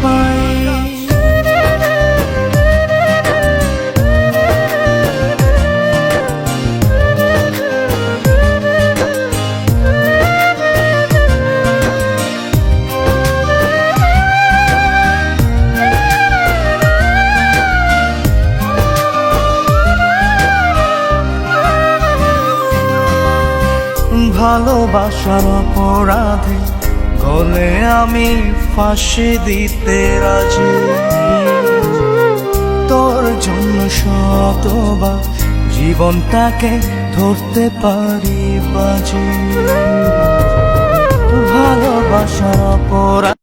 পাই। ভালোবাসার অপরাধে গলে আমি ফাঁসি দিতে রাজি, তোর জন্য শতবার জীবনটাকে ধরতে পারি বাজি। ভালোবাসার অপরাধ